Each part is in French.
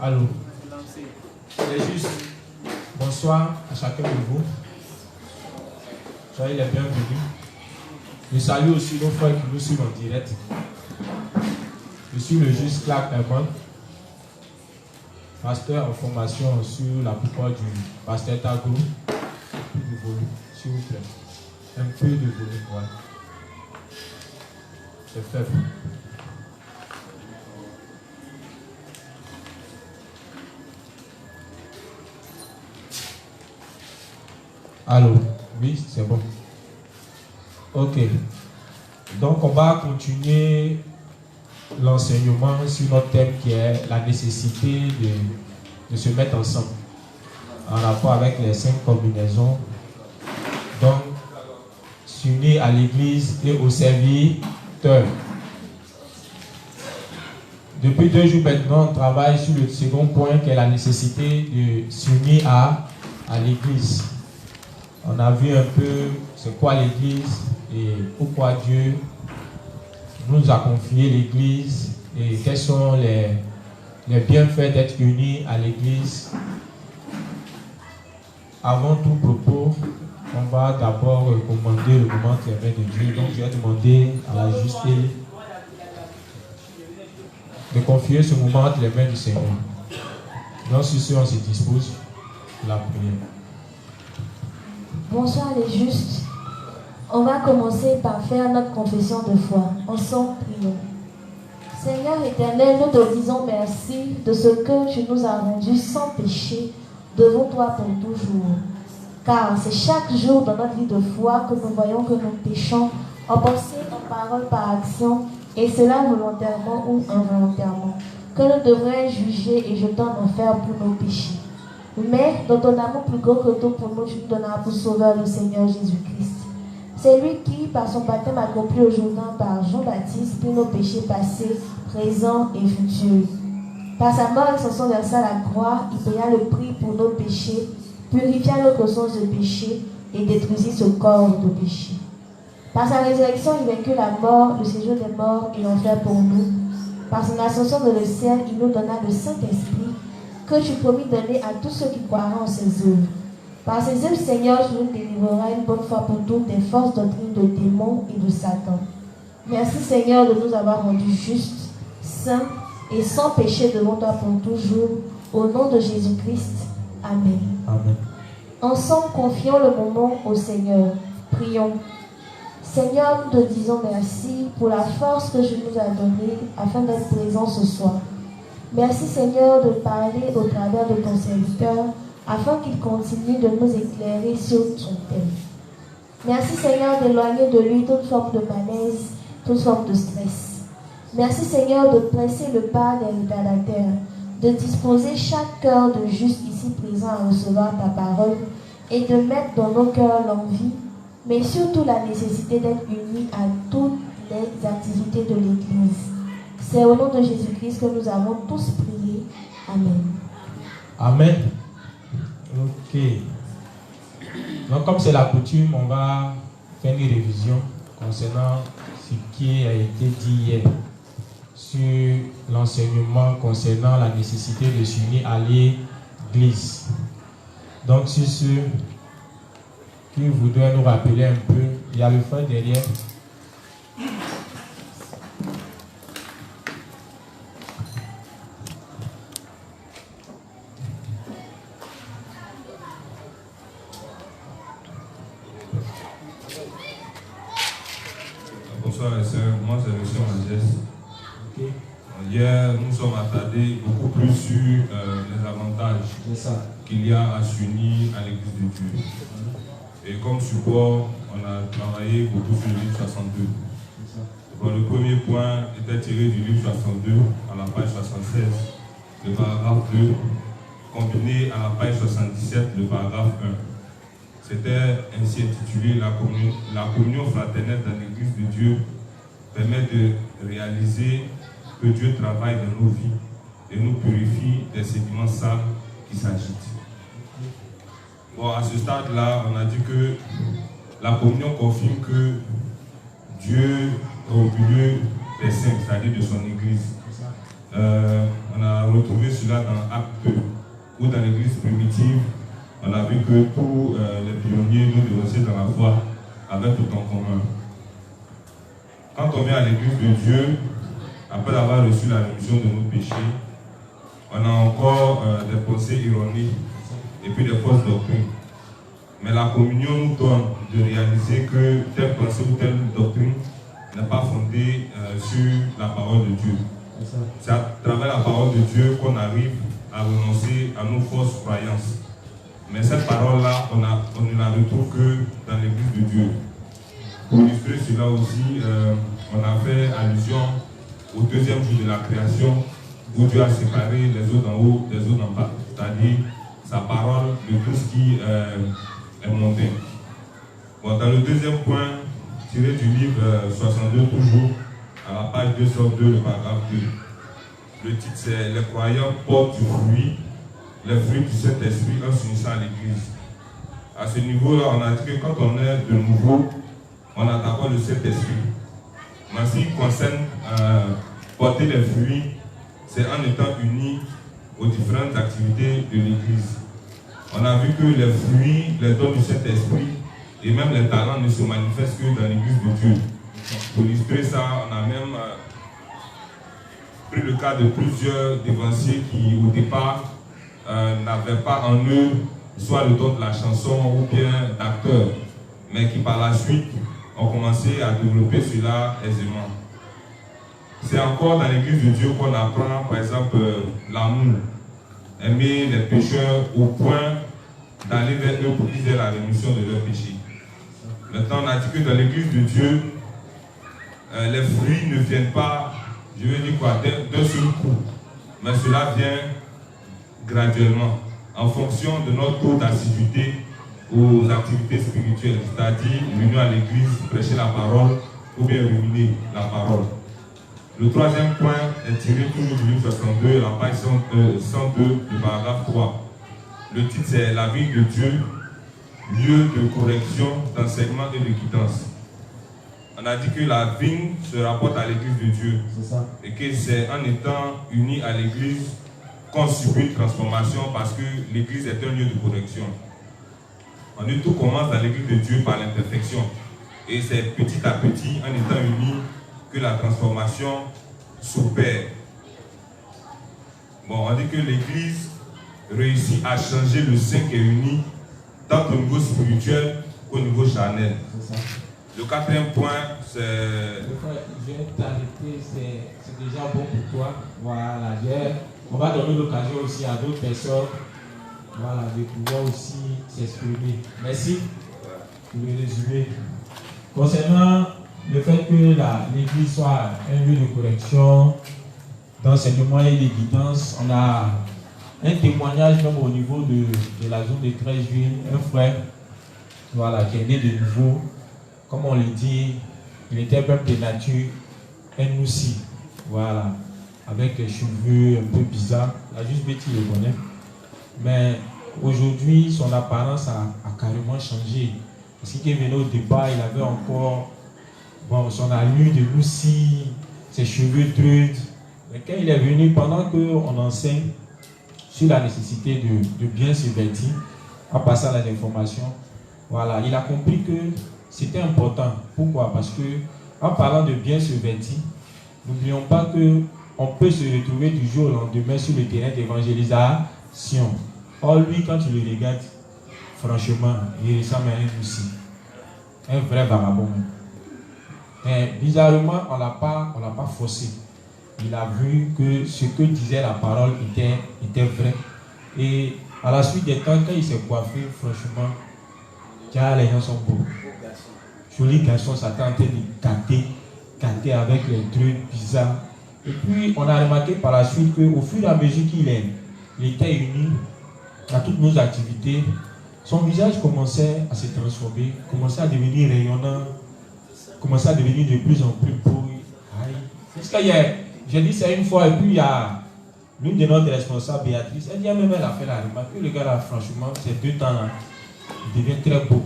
Allô. C'est juste. Bonsoir à chacun de vous. Soyez les bienvenus. Je salue aussi nos frères qui nous suivent en direct. Je suis le juge Clark Herman, pasteur en formation sur la plupart du pasteur Tago. Un peu de volume, s'il vous plaît. Un peu de volume, ouais. C'est faible. Allô? Oui, c'est bon. Ok. Donc, on va continuer l'enseignement sur notre thème qui est la nécessité de se mettre ensemble en rapport avec les 5 combinaisons. Donc, s'unir à l'église et aux serviteurs. Depuis 2 jours maintenant, on travaille sur le second point qui est la nécessité de s'unir à l'église. On a vu un peu c'est quoi l'église et pourquoi Dieu nous a confié l'église et quels sont les bienfaits d'être unis à l'église. Avant tout propos, on va d'abord commander le moment qui est main de Dieu. Donc je vais demander à la justice de confier ce moment entre les mains du Seigneur. Donc sur ce, on se dispose pour la prière. Bonsoir les justes. On va commencer par faire notre confession de foi. Ensemble, prions. Seigneur éternel, nous te disons merci de ce que tu nous as rendu sans péché devant toi pour toujours. Car c'est chaque jour dans notre vie de foi que nous voyons que nous péchons en pensée, en parole, par action, et cela volontairement ou involontairement, que nous devrions juger et jeter en enfer pour nos péchés. Mais dans ton amour plus grand que tout pour nous, tu nous donneras pour sauveur le Seigneur Jésus-Christ. C'est lui qui, par son baptême accompli au Jourdain par Jean-Baptiste, prit nos péchés passés, présents et futurs. Par sa mort et son sang versé à la croix, il paya le prix pour nos péchés, purifia notre conscience de péché et détruisit ce corps de péché. Par sa résurrection, il vaincut la mort, le séjour des morts et l'enfer pour nous. Par son ascension dans le ciel, il nous donna le Saint-Esprit que tu promis donner à tous ceux qui croiront en ses œuvres. Par ses œuvres, Seigneur, tu nous délivreras une bonne fois pour toutes des fausses doctrines de démons et de Satan. Merci, Seigneur, de nous avoir rendus justes, saints et sans péché devant toi pour toujours. Au nom de Jésus-Christ. Amen. Amen. Ensemble, confions le moment au Seigneur. Prions. Seigneur, nous te disons merci pour la force que tu nous as donnée afin d'être présent ce soir. Merci Seigneur de parler au travers de ton serviteur afin qu'il continue de nous éclairer sur son thème. Merci Seigneur d'éloigner de lui toute forme de malaise, toute forme de stress. Merci Seigneur de presser le pas des retardataires, de disposer chaque cœur de juste ici présent à recevoir ta parole et de mettre dans nos cœurs l'envie, mais surtout la nécessité d'être unis à toutes les activités de l'Église. C'est au nom de Jésus-Christ que nous avons tous prié. Amen. Amen. Ok. Donc, comme c'est la coutume, on va faire une révision concernant ce qui a été dit hier sur l'enseignement concernant la nécessité de s'unir à l'Église. Donc, sur ce, qui voudrait nous rappeler un peu, il y a le frère derrière. Bonsoir les sœurs, moi c'est M. Magès. Okay. Hier, nous sommes attardés beaucoup plus sur les avantages qu'il y a à s'unir à l'Église de Dieu. Et comme support, on a travaillé beaucoup sur le livre 62. Donc, le premier point était tiré du livre 62 à la page 76, le paragraphe 2, combiné à la page 77, le paragraphe 1. C'était ainsi intitulé la communion fraternelle dans l'Église de Dieu permet de réaliser que Dieu travaille dans nos vies et nous purifie des sédiments sales qui s'agitent. Bon, à ce stade-là, on a dit que la communion confirme que Dieu est au milieu des saints, c'est-à-dire de son Église. On on a retrouvé cela dans Acte 2, où dans l'église primitive, on a vu que tous les pionniers nous dénonçaient dans la foi avec tout en commun. Quand on vient à l'église de Dieu, après avoir reçu la rémission de nos péchés, on a encore des pensées ironiques et puis des fausses doctrines. Mais la communion nous donne de réaliser que telle pensée ou telle doctrine n'est pas fondée sur la parole de Dieu. C'est à travers la parole de Dieu qu'on arrive à renoncer à nos fausses croyances. Mais cette parole-là, on ne la retrouve que dans l'église de Dieu. Pour illustrer cela aussi, on a fait allusion au deuxième jour de la création, où Dieu a séparé les eaux d'en haut des eaux d'en bas, c'est-à-dire sa parole de tout ce qui est monté. Bon, dans le deuxième point, tiré du livre 62 toujours, à la page 202, le paragraphe 2. Le titre c'est « Les croyants portent du fruit, les fruits du Saint-Esprit en s'unissant à l'Église ». À ce niveau-là, on a dit que quand on est de nouveau, on a d'abord le Saint-Esprit. Mais ce qui concerne porter les fruits, c'est en étant unis aux différentes activités de l'Église. On a vu que les fruits, les dons du Saint-Esprit et même les talents ne se manifestent que dans l'Église de Dieu. Pour illustrer ça, on a même pris le cas de plusieurs dévanciers qui, au départ, n'avaient pas en eux soit le don de la chanson ou bien d'acteur, mais qui par la suite ont commencé à développer cela aisément. C'est encore dans l'Église de Dieu qu'on apprend, par exemple, l'amour, aimer les pécheurs au point d'aller vers eux pour qu'ils aient la rémission de leurs péchés. Maintenant, on a dit que dans l'Église de Dieu, les fruits ne viennent pas, je veux dire quoi, d'un seul coup, mais cela vient graduellement, en fonction de notre taux d'assiduité aux activités spirituelles, c'est-à-dire l'union à l'Église, prêcher la parole ou bien ruminer la parole. Le troisième point est tiré toujours du livre 62, la page 102, du paragraphe 3. Le titre c'est « La vie de Dieu, lieu de correction, d'enseignement et de guidance ». On a dit que la vigne se rapporte à l'Église de Dieu. Et que c'est en étant unis à l'Église qu'on subit une transformation parce que l'Église est un lieu de correction. On dit tout commence dans l'Église de Dieu par l'imperfection. Et c'est petit à petit, en étant unis, que la transformation s'opère. Bon, on dit que l'Église réussit à changer le sein qui est uni, tant au niveau spirituel qu'au niveau charnel. Le quatrième point, c'est... Je vais t'arrêter, c'est déjà bon pour toi. Voilà, on va donner l'occasion aussi à d'autres personnes, voilà, de pouvoir aussi s'exprimer. Merci pour le résumé. Concernant le fait que l'Église soit un lieu de correction, d'enseignement et de guidance, on a un témoignage même au niveau de la zone de 13 juillet, un frère, voilà, qui est né de nouveau. Comme on le dit, il était même de nature un aussi, voilà, avec des cheveux un peu bizarres. La juste bêtise le connaît. Mais aujourd'hui, son apparence a carrément changé. Parce qu'il venait au départ, il avait encore son allure de Lucie, ses cheveux druides. Mais quand il est venu, pendant qu'on enseigne sur la nécessité de bien se vêtir, en passant les informations, voilà, il a compris que c'était important. Pourquoi? Parce que en parlant de bien se vêtir, n'oublions pas qu'on peut se retrouver du jour au lendemain sur le terrain d'évangélisation. Or, lui, quand tu le regardes, franchement, il ressemble à un aussi. Un vrai vagabond. Mais bizarrement, on ne l'a pas forcé. Il a vu que ce que disait la parole était vrai. Et à la suite des temps, quand il s'est coiffé, franchement, car les gens sont beaux. Joli garçon, ça tentait de canter avec les trucs bizarres. Et puis, on a remarqué par la suite qu'au fur et à mesure qu'il était uni à toutes nos activités, son visage commençait à se transformer, commençait à devenir rayonnant, commençait à devenir de plus en plus beau. Jusqu'à hier, j'ai dit ça une fois, et puis il y a l'une de notre responsables, Béatrice, elle dit même elle a fait la remarque que le gars là, franchement, ces 2 temps-là, il devient très beau.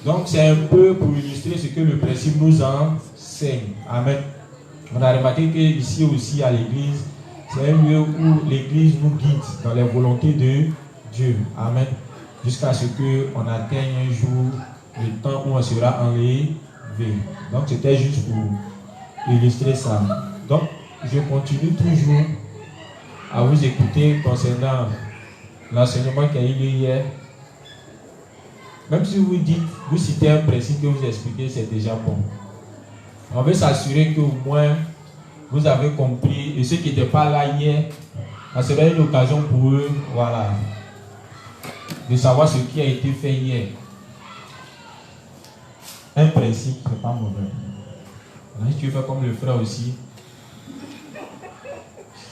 Donc c'est un peu pour illustrer ce que le principe nous enseigne. Amen. On a remarqué qu'ici aussi à l'église, C'est un lieu où l'Église nous guide dans les volontés de Dieu. Amen. Jusqu'à ce qu'on atteigne un jour le temps où on sera enlevé. Donc c'était juste pour illustrer ça. Donc je continue toujours à vous écouter concernant l'enseignement qui a eu lieu hier. Même si vous dites, vous citez un principe que vous expliquez, c'est déjà bon. On veut s'assurer qu'au moins vous avez compris, et ceux qui n'étaient pas là hier, ça serait une occasion pour eux, voilà, de savoir ce qui a été fait hier. Un principe, c'est pas mauvais. Alors, si tu veux faire comme le frère aussi,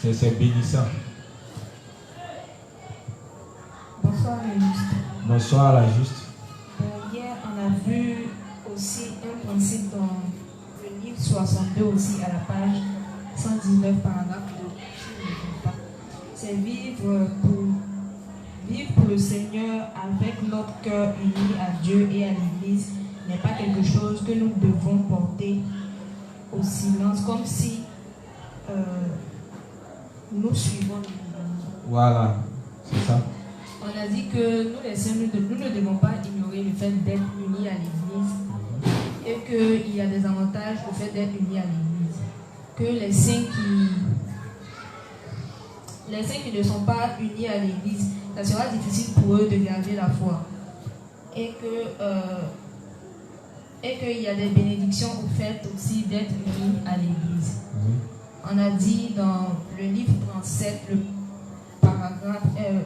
c'est bénissant. Bonsoir, la juste. Bonsoir, la juste. Hier, on a vu aussi un principe dans le livre 62 aussi à la page 119, paragraphe 2. C'est vivre pour le Seigneur avec notre cœur uni à Dieu et à l'Église n'est pas quelque chose que nous devons porter au silence, comme si nous suivons les. Voilà, c'est ça. On a dit que nous, les saints, nous ne devons pas ignorer le fait d'être unis à l'Église et qu'il y a des avantages au fait d'être unis à l'Église. Que les saints qui ne sont pas unis à l'Église, ça sera difficile pour eux de garder la foi. Et qu'il y a des bénédictions au fait aussi d'être unis à l'Église. On a dit dans le livre 37,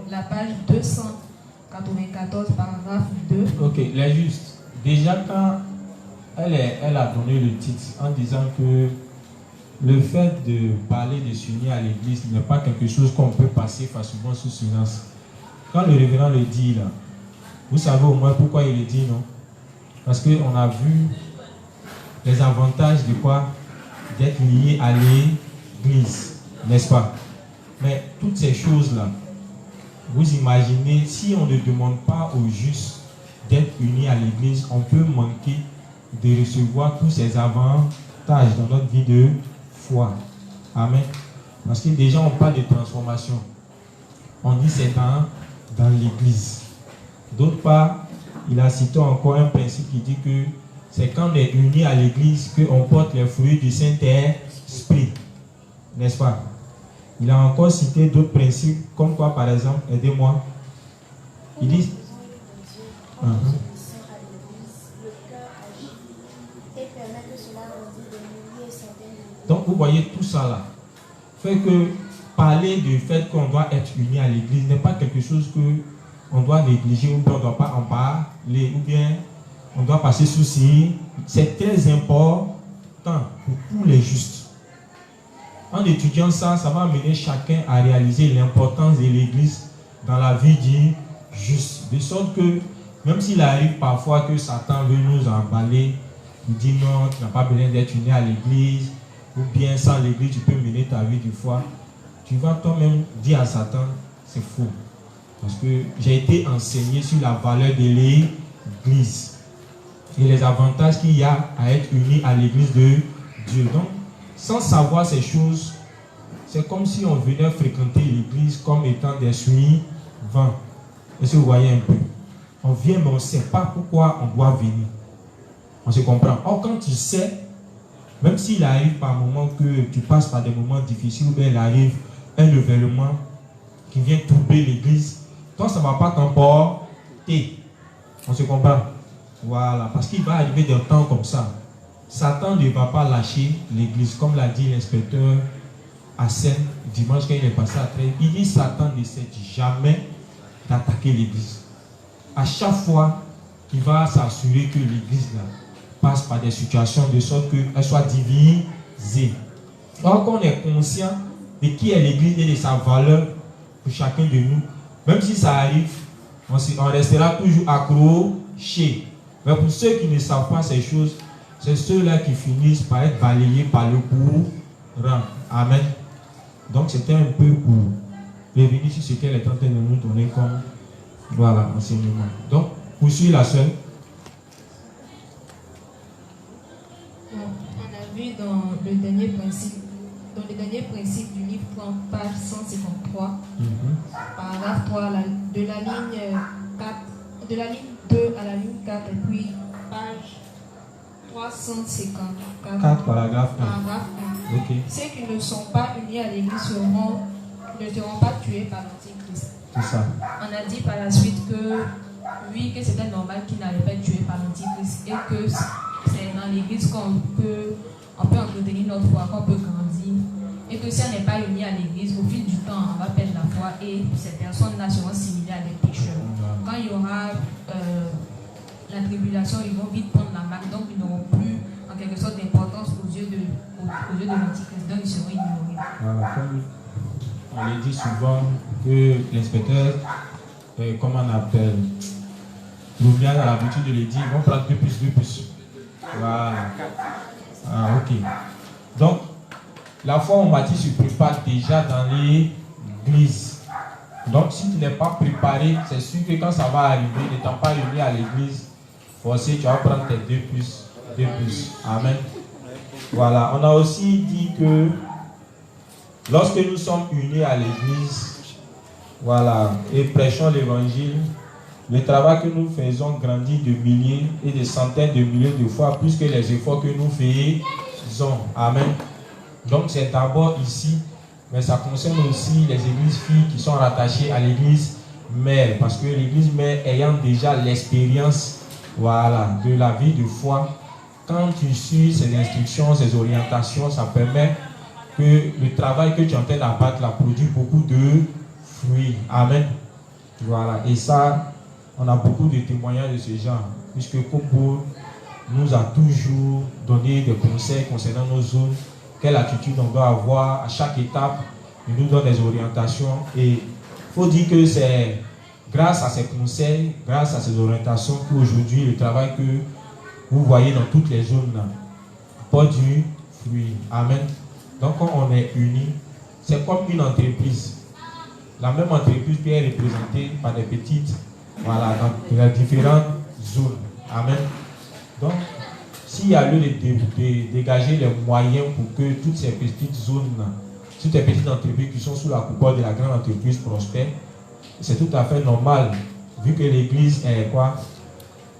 la page 294, paragraphe 2. Ok, là juste. Déjà quand elle a donné le titre en disant que le fait de parler de s'unir à l'église n'est pas quelque chose qu'on peut passer facilement sous silence. Quand le révérend le dit là, vous savez au moins pourquoi il le dit, non? Parce qu'on a vu les avantages de quoi? D'être lié à l'église, n'est-ce pas? Mais toutes ces choses-là, vous imaginez, si on ne demande pas aux justes d'être unis à l'église, on peut manquer de recevoir tous ces avantages dans notre vie de foi. Amen. Parce que déjà, on parle de transformation. On dit c'est dans l'église. D'autre part, il a cité encore un principe qui dit que c'est quand on est unis à l'église qu'on porte les fruits du Saint-Esprit. N'est-ce pas? Il a encore cité d'autres principes, comme quoi par exemple, aidez-moi. Il dit. Donc vous voyez tout ça là. Fait que parler du fait qu'on doit être unis à l'église n'est pas quelque chose que on doit négliger ou bien on ne doit pas en parler ou bien on doit passer sous silence. C'est très important pour tous les justes. En étudiant ça, ça va amener chacun à réaliser l'importance de l'église dans la vie du juste. De sorte que, même s'il arrive parfois que Satan veut nous emballer, il dit non, tu n'as pas besoin d'être uni à l'église, ou bien sans l'église, tu peux mener ta vie de foi. Tu vas toi-même dire à Satan, c'est faux. Parce que j'ai été enseigné sur la valeur de l'église et les avantages qu'il y a à être uni à l'église de Dieu. Donc, sans savoir ces choses, c'est comme si on venait fréquenter l'église comme étant des suivants. Est-ce que vous voyez un peu? On vient, mais on ne sait pas pourquoi on doit venir. On se comprend. Or, quand tu sais, même s'il arrive par moments que tu passes par des moments difficiles, ou bien il arrive un événement qui vient troubler l'église, toi, ça ne va pas t'emporter. On se comprend? Voilà. Parce qu'il va arriver des temps comme ça. Satan ne va pas lâcher l'église, comme l'a dit l'inspecteur Hassan dimanche quand il est passé à Trèves. Il dit Satan ne cesse jamais d'attaquer l'église. À chaque fois, il va s'assurer que l'église là passe par des situations de sorte qu'elle soit divisée. Or, qu'on est conscient de qui est l'église et de sa valeur pour chacun de nous, même si ça arrive, on restera toujours accroché. Mais pour ceux qui ne savent pas ces choses, c'est ceux-là qui finissent par être balayés par le courant. Amen. Donc c'était un peu pour revenir sur ce qu'elle est en train de nous donner comme voilà, enseignement. Donc, poursuivre la seule. On a vu dans le dernier principe dernier principe du livre 30, page 153, paragraphe 3, de la ligne 4, de la ligne 2 à la ligne 4, et puis page 354. 4, paragraphe 1. Paragraphe 1. Ok. Ceux qui ne sont pas unis à l'Église ne seront pas tués par l'Antichrist. C'est ça. On a dit par la suite que oui, que c'était normal qu'ils n'allaient pas être tués par l'Antichrist et que c'est dans l'Église qu'on peut entretenir notre foi, qu'on peut grandir. Et que si on n'est pas uni à l'Église, au fil du temps, on va perdre la foi et ces personnes-là seront similaires à des pécheurs. Quand il y aura la tribulation, ils vont vite prendre la marque, donc ils n'auront plus en quelque sorte d'importance aux yeux de l'Antichrist, donc ils seront ignorés. Voilà, comme on le dit souvent que l'inspecteur, comment on appelle, l'ouvrier a l'habitude de le dire, ils vont prendre 2 plus. Voilà. Ah, ok. Donc, la foi en baptême se prépare déjà dans l'église. Donc, si tu n'es pas préparé, c'est sûr que quand ça va arriver, n'étant pas réuni à l'église, forcé, tu vas prendre tes 2 plus. Amen. Voilà. On a aussi dit que lorsque nous sommes unis à l'église, voilà, et prêchons l'évangile, le travail que nous faisons grandit de milliers et de centaines de milliers de fois plus que les efforts que nous faisons. Amen. Donc c'est d'abord ici, mais ça concerne aussi les églises filles qui sont rattachées à l'église mère, parce que l'église mère ayant déjà l'expérience, voilà, de la vie de foi, quand tu suis ces instructions, ces orientations, ça permet que le travail que tu es en train d'abattre là produit beaucoup de fruits. Amen. Voilà. Et ça, on a beaucoup de témoignages de ce genre, puisque Kobo nous a toujours donné des conseils concernant nos zones, quelle attitude on doit avoir à chaque étape. Il nous donne des orientations. Et il faut dire que c'est grâce à ces conseils, grâce à ces orientations, qu'aujourd'hui, le travail que vous voyez dans toutes les zones là, porte du fruit. Amen. Donc, quand on est unis, c'est comme une entreprise. La même entreprise qui est représentée par des petites, voilà, dans les différentes zones. Amen. Donc, s'il y a lieu de dégager les moyens pour que toutes ces petites zones, toutes ces petites entreprises qui sont sous la coupole de la grande entreprise prospèrent, c'est tout à fait normal, vu que l'église est quoi?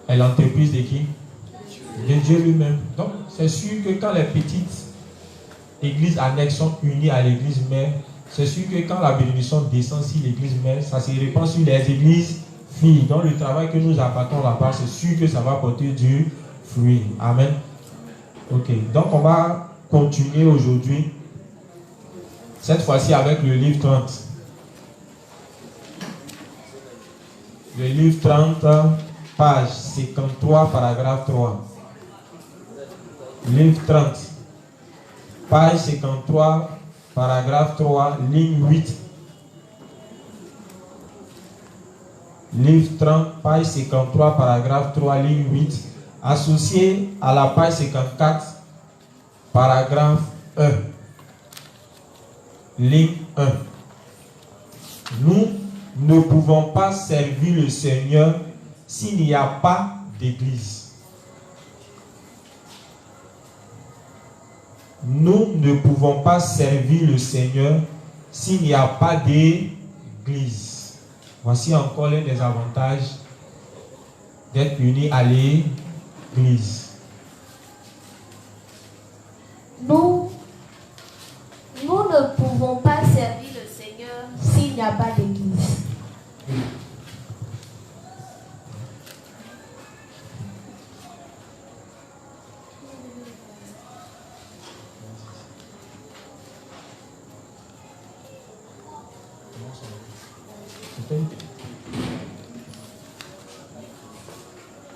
Est l'entreprise de qui? De Dieu lui-même. Donc, c'est sûr que quand les petites églises annexes sont unies à l'église mère, c'est sûr que quand la bénédiction descend sur l'église mère, ça se répand sur les églises filles. Donc, le travail que nous apportons là-bas, c'est sûr que ça va porter du fruit. Amen. Ok. Donc, on va continuer aujourd'hui, cette fois-ci avec le livre 30. Le livre 30, page 53, paragraphe 3. Livre 30, page 53, paragraphe 3, ligne 8. Livre 30, page 53, paragraphe 3, ligne 8. Associé à la page 54, paragraphe 1. Ligne 1. Nous ne pouvons pas servir le Seigneur s'il n'y a pas d'église. Nous ne pouvons pas servir le Seigneur s'il n'y a pas d'église. Voici encore l'un des avantages d'être unis à l'église. Nous ne pouvons pas servir le Seigneur s'il n'y a pas d'église.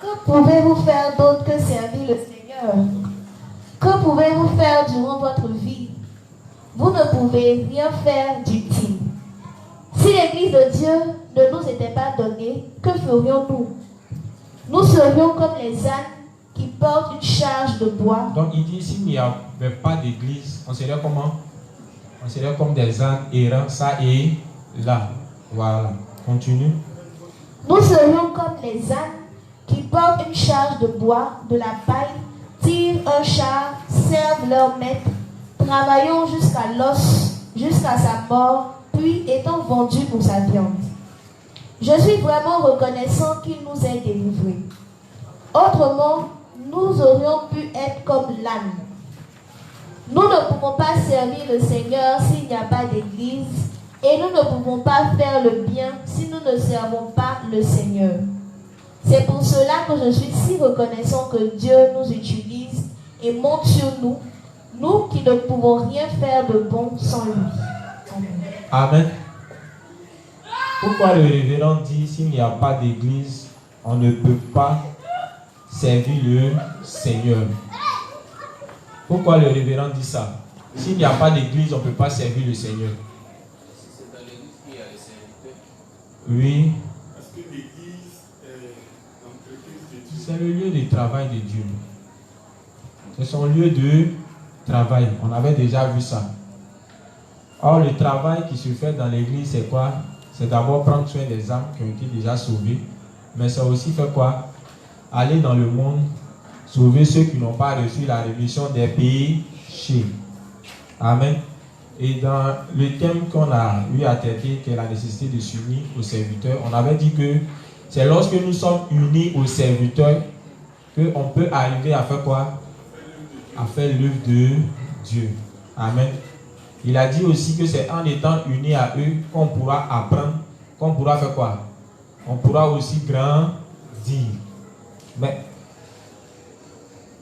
Que pouvez-vous faire d'autre que servir le Seigneur? Que pouvez-vous faire durant votre vie? Vous ne pouvez rien faire d'utile. Si l'église de Dieu ne nous était pas donnée, que ferions-nous? Nous serions comme les ânes qui portent une charge de bois. Donc il dit, s'il n'y avait pas d'église, on serait comment? On serait comme des ânes errants, ça et là. Voilà. Continue. Nous serions comme les ânes qui portent une charge de bois, de la paille, tirent un char, servent leur maître travaillant jusqu'à l'os, jusqu'à sa mort, puis étant vendu pour sa viande. Je suis vraiment reconnaissant qu'il nous ait délivrés. Autrement, nous aurions pu être comme l'âne. Nous ne pouvons pas servir le Seigneur s'il n'y a pas d'église, et nous ne pouvons pas faire le bien si nous ne servons pas le Seigneur. C'est pour cela que je suis si reconnaissant que Dieu nous utilise et monte sur nous, nous qui ne pouvons rien faire de bon sans lui. Amen. Amen. Pourquoi le révérend dit s'il n'y a pas d'église, on ne peut pas servir le Seigneur? Pourquoi le révérend dit ça? S'il n'y a pas d'église, on ne peut pas servir le Seigneur. C'est dans l'église qu'il y a les serviteurs. Oui. Parce que l'église est l'entreprise de Dieu. C'est le lieu de travail de Dieu. C'est son lieu de travail. On avait déjà vu ça. Or, le travail qui se fait dans l'église, c'est quoi? C'est d'abord prendre soin des âmes qui ont été déjà sauvées. Mais ça aussi fait quoi? Aller dans le monde, sauver ceux qui n'ont pas reçu la rémission des péchés. Amen. Et dans le thème qu'on a eu à traiter, qui est la nécessité de s'unir aux serviteurs, on avait dit que c'est lorsque nous sommes unis aux serviteurs qu'on peut arriver à faire quoi? À faire l'œuvre de Dieu. Amen. Il a dit aussi que c'est en étant unis à eux qu'on pourra apprendre, qu'on pourra faire quoi? On pourra aussi grandir. Mais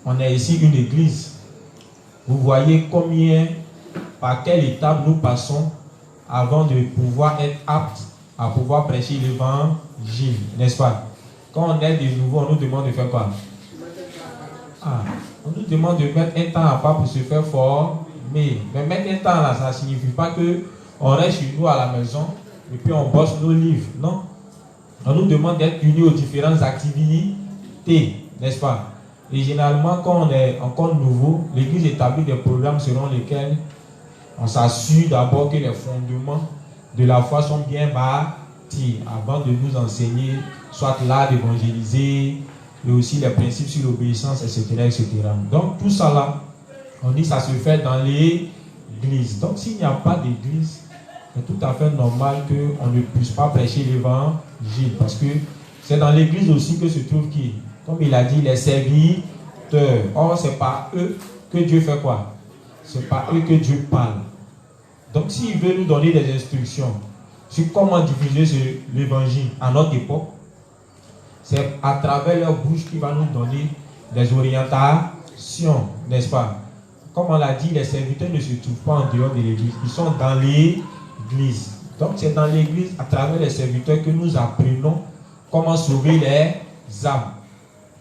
on est ici une église. Vous voyez combien, par quelle étape nous passons avant de pouvoir être aptes à pouvoir prêcher l'évangile, n'est-ce pas? Quand on est de nouveau, on nous demande de faire quoi? On nous demande de mettre un temps à part pour se faire former. Mais mettre un temps là, ça ne signifie pas qu'on reste chez nous à la maison et puis on bosse nos livres. Non. On nous demande d'être unis aux différentes activités, n'est-ce pas? Et généralement, quand on est encore nouveau, l'Église établit des programmes selon lesquels on s'assure d'abord que les fondements de la foi sont bien bâtis avant de nous enseigner soit l'art d'évangéliser, mais aussi les principes sur l'obéissance, etc., etc. Donc tout ça là, on dit que ça se fait dans l'église. Donc s'il n'y a pas d'église, c'est tout à fait normal qu'on ne puisse pas prêcher l'évangile. Parce que c'est dans l'église aussi que se trouve qui? Comme il a dit, les serviteurs. Or, c'est par eux que Dieu fait quoi? C'est par eux que Dieu parle. Donc s'il veut nous donner des instructions sur comment diffuser l'évangile à notre époque, c'est à travers leur bouche qu'il va nous donner des orientations, n'est-ce pas? Comme on l'a dit, les serviteurs ne se trouvent pas en dehors de l'église, ils sont dans l'église. Donc c'est dans l'église, à travers les serviteurs, que nous apprenons comment sauver les âmes.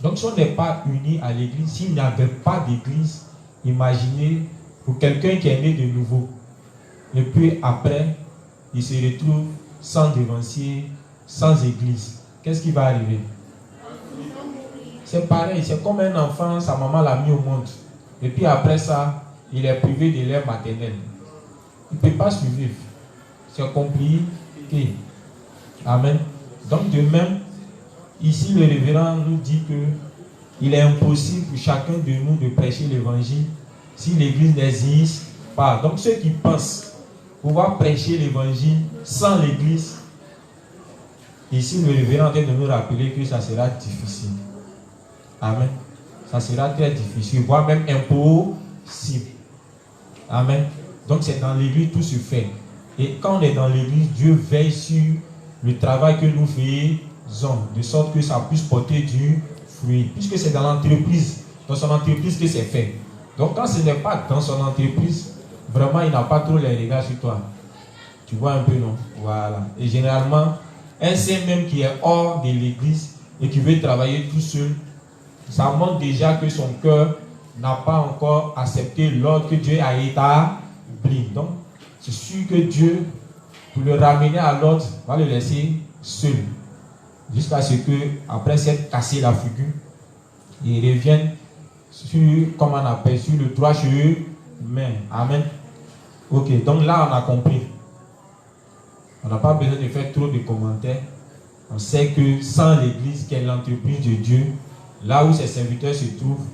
Donc si on n'est pas unis à l'église, s'il n'y avait pas d'église, imaginez pour quelqu'un qui est né de nouveau, et puis après, il se retrouve sans dévancier, sans église. Qu'est-ce qui va arriver? C'est pareil, c'est comme un enfant, sa maman l'a mis au monde. Et puis après ça, il est privé de l'air maternel. Il ne peut pas survivre. C'est compliqué. Amen. Donc de même, ici le révérend nous dit que il est impossible pour chacun de nous de prêcher l'évangile si l'église n'existe pas. Donc ceux qui pensent pouvoir prêcher l'évangile sans l'église, ici le révérend est en train de nous rappeler que ça sera difficile. Amen. Ça sera très difficile, voire même impossible. Amen. Donc c'est dans l'église tout se fait. Et quand on est dans l'église, Dieu veille sur le travail que nous faisons, de sorte que ça puisse porter du fruit. Puisque c'est dans l'entreprise, dans son entreprise que c'est fait. Donc quand ce n'est pas dans son entreprise, vraiment il n'a pas trop les regards sur toi. Tu vois un peu, non? Voilà. Et généralement, un saint même qui est hors de l'église et qui veut travailler tout seul, ça montre déjà que son cœur n'a pas encore accepté l'ordre que Dieu a établi. Donc, c'est sûr que Dieu, pour le ramener à l'ordre, va le laisser seul. Jusqu'à ce que, après s'être cassé la figure, il revienne sur, comme on appelle, sur le droit chemin. Amen. Ok, donc là, on a compris. On n'a pas besoin de faire trop de commentaires. On sait que sans l'église, qui est l'entreprise de Dieu, là où ses serviteurs se trouvent,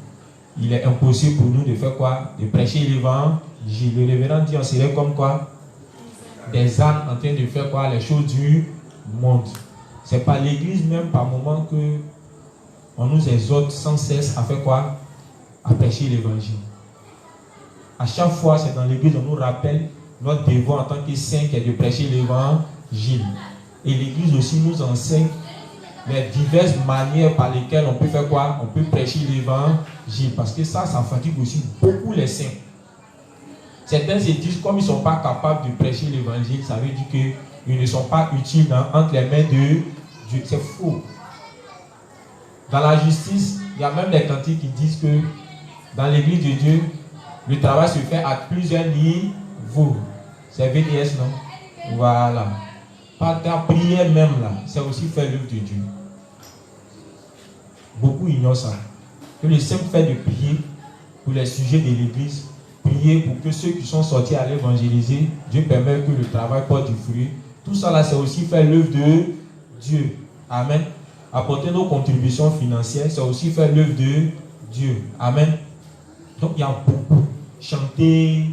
il est impossible pour nous de faire quoi? De prêcher l'évangile. Le révérend dit on serait comme quoi? Des ânes en train de faire quoi? Les choses du monde. C'est pas l'église même par moment que on nous exhorte sans cesse à faire quoi? À prêcher l'évangile. À chaque fois, c'est dans l'église, on nous rappelle notre devoir en tant que saints qui est de prêcher l'évangile. Et l'église aussi nous enseigne les diverses manières par lesquelles on peut faire quoi? On peut prêcher l'évangile. Parce que ça fatigue aussi beaucoup les saints. Certains se disent, comme ils ne sont pas capables de prêcher l'évangile, ça veut dire qu'ils ne sont pas utiles entre les mains de Dieu. C'est faux. Dans la justice, il y a même des cantiques qui disent que dans l'église de Dieu, le travail se fait à plusieurs niveaux. C'est VDS, non? Voilà. Par ta prière même là, c'est aussi faire l'œuvre de Dieu. Beaucoup ignorent ça. Que le simple fait de prier pour les sujets de l'église, prier pour que ceux qui sont sortis à l'évangéliser, Dieu permet que le travail porte du fruit. Tout ça là, c'est aussi faire l'œuvre de Dieu. Amen. Apporter nos contributions financières, c'est aussi faire l'œuvre de Dieu. Amen. Donc il y a beaucoup. Chanter,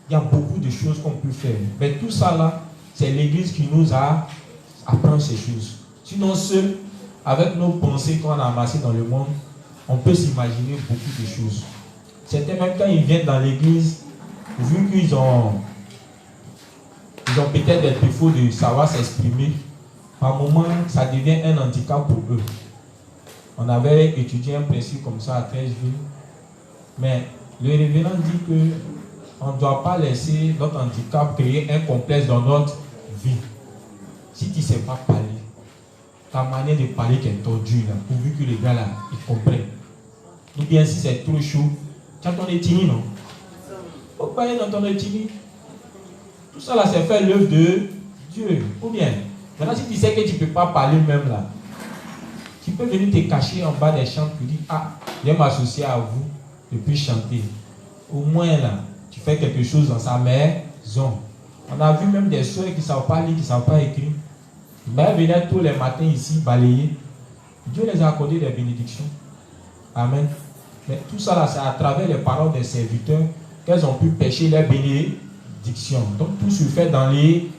il y a beaucoup de choses qu'on peut faire. Mais tout ça là, c'est l'église qui nous apprend ces choses. Sinon, seul, avec nos pensées qu'on a amassées dans le monde, on peut s'imaginer beaucoup de choses. Certains, même quand ils viennent dans l'église, vu qu'ils ont peut-être des défauts de savoir s'exprimer, par moment, ça devient un handicap pour eux. On avait étudié un principe comme ça à 13 villes, mais le révérend dit qu'on ne doit pas laisser notre handicap créer un complexe dans notre vie. Si tu ne sais pas parler, ta manière de parler qui est tordue, là, pourvu que les gars là, ils comprennent. Ou bien si c'est trop chaud, tu as ton étini, non? Il faut parler dans ton étini. Tout ça là, c'est faire l'œuvre de Dieu. Ou bien, maintenant si tu sais que tu ne peux pas parler même là, tu peux venir te cacher en bas des chants et dire, ah, je vais m'associer à vous et puis chanter. Au moins là, tu fais quelque chose dans sa maison. On a vu même des soeurs qui ne savent pas lire, qui ne savent pas écrire. Mais elles venaient tous les matins ici balayer. Dieu les a accordé des bénédictions. Amen. Mais tout ça là, c'est à travers les paroles des serviteurs qu'elles ont pu pêcher les bénédictions. Donc tout se fait dans l'église.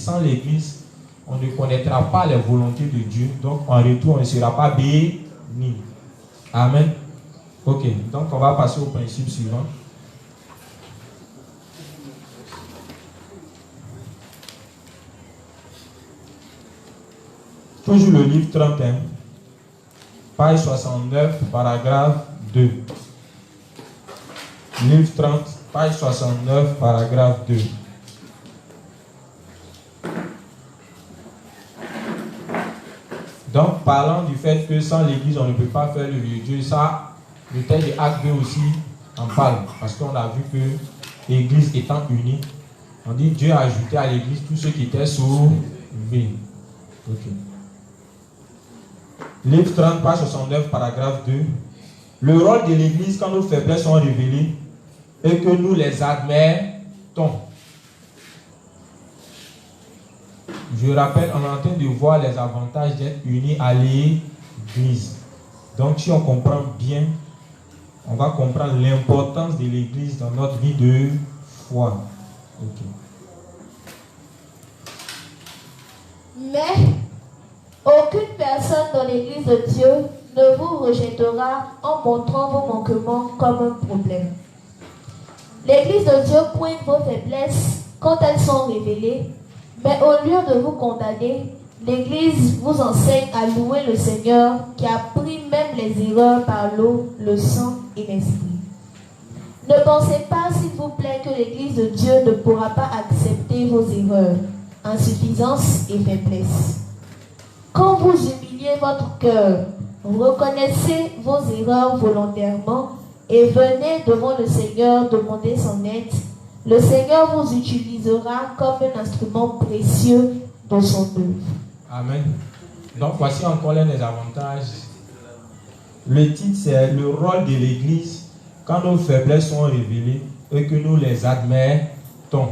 Sans l'église, on ne connaîtra pas les volontés de Dieu. Donc en retour, on ne sera pas béni. Amen. Ok, donc on va passer au principe suivant. Toujours le livre 31, page 69, paragraphe 2. Livre 30, page 69, paragraphe 2. Donc, parlant du fait que sans l'église, on ne peut pas faire le vieux Dieu, ça, le texte de Acte 2 aussi en parle. Parce qu'on a vu que l'église étant unie, on dit Dieu a ajouté à l'église tous ceux qui étaient sauvés. Ok. Livre 30, page 69, paragraphe 2. Le rôle de l'église quand nos faiblesses sont révélées et que nous les admettons. Je rappelle, on est en train de voir les avantages d'être unis à l'église. Donc, si on comprend bien, on va comprendre l'importance de l'église dans notre vie de foi. Okay. Mais aucune personne dans l'église de Dieu ne vous rejettera en montrant vos manquements comme un problème. L'église de Dieu pointe vos faiblesses quand elles sont révélées, mais au lieu de vous condamner, l'église vous enseigne à louer le Seigneur qui a pris même les erreurs par l'eau, le sang et l'esprit. Ne pensez pas, s'il vous plaît, que l'église de Dieu ne pourra pas accepter vos erreurs, insuffisances et faiblesses. Quand vous humiliez votre cœur, reconnaissez vos erreurs volontairement et venez devant le Seigneur demander son aide. Le Seigneur vous utilisera comme un instrument précieux dans son œuvre. Amen. Donc voici encore l'un des avantages. Le titre c'est le rôle de l'église quand nos faiblesses sont révélées et que nous les admettons.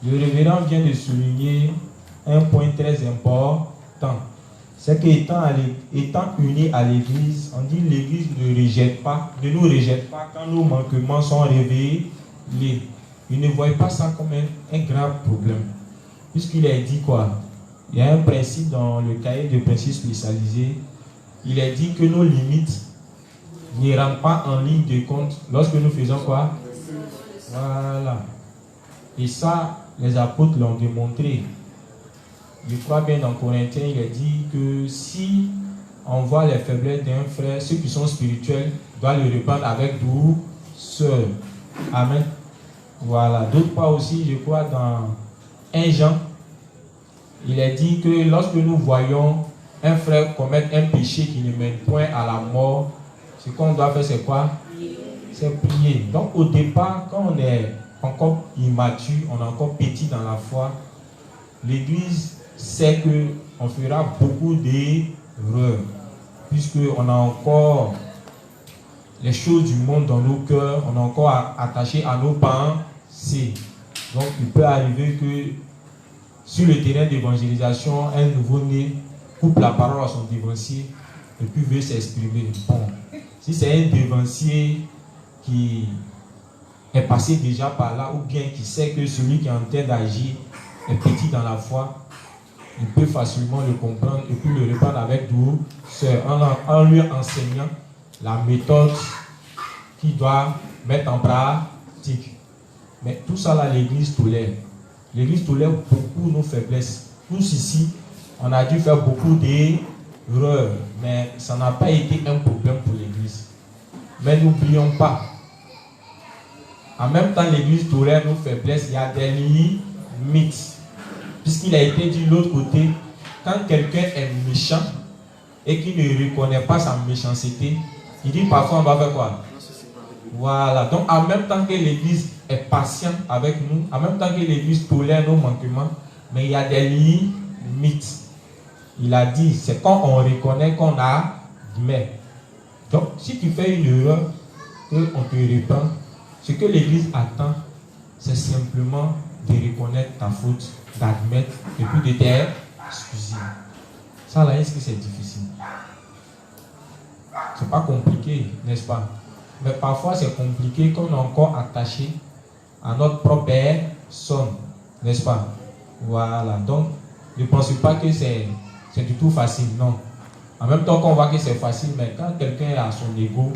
Le révérend vient de souligner un point très important. c'est qu'étant unis à l'église, on dit l'église ne nous rejette pas quand nos manquements sont révélés. Ils ne voient pas ça comme un grave problème. Puisqu'il est dit quoi? Il y a un principe dans le cahier de principes spécialisés. Il est dit que nos limites ne rentrent pas en ligne de compte lorsque nous faisons quoi? Voilà. Et ça, les apôtres l'ont démontré. Je crois bien dans Corinthiens, il est dit que si on voit les faiblesses d'un frère, ceux qui sont spirituels doivent le reprendre avec douceur. Amen. Voilà. D'autre part aussi, je crois dans 1 Jean, il est dit que lorsque nous voyons un frère commettre un péché qui ne mène point à la mort, ce qu'on doit faire, c'est quoi? C'est prier. Donc au départ, quand on est encore immature, on est encore petit dans la foi, l'église sait qu'on fera beaucoup d'erreurs, puisqu'on a encore les choses du monde dans nos cœurs, on est encore attaché à nos pensées. Donc il peut arriver que sur le terrain d'évangélisation, un nouveau-né coupe la parole à son dévancier et puis veut s'exprimer. Bon, si c'est un dévancier qui est passé déjà par là, ou bien qui sait que celui qui est en train d'agir est petit dans la foi, il peut facilement le comprendre et puis le reprendre avec douceur en lui enseignant la méthode qu'il doit mettre en pratique. Mais tout ça là, l'église tolère. L'église tolère beaucoup nos faiblesses. Tous ici, on a dû faire beaucoup d'erreurs, mais ça n'a pas été un problème pour l'église. Mais n'oublions pas, en même temps, l'église tolère nos faiblesses, il y a des limites. Puisqu'il a été dit de l'autre côté, quand quelqu'un est méchant et qu'il ne reconnaît pas sa méchanceté, il dit parfois on va faire quoi? Voilà. Donc en même temps que l'église est patiente avec nous, en même temps que l'église tolère nos manquements, mais il y a des limites. Il a dit, c'est quand on reconnaît qu'on a mais. Donc si tu fais une erreur, qu'on te reprend, ce que l'église attend, c'est simplement de reconnaître ta faute, d'admettre et puis de t'excuser. Ça là, est-ce que c'est difficile? C'est pas compliqué, n'est-ce pas? Mais parfois c'est compliqué quand on est encore attaché à notre propre personne, n'est-ce pas? Voilà. Donc, ne pensez pas que c'est du tout facile, non. En même temps qu'on voit que c'est facile, mais quand quelqu'un a son ego,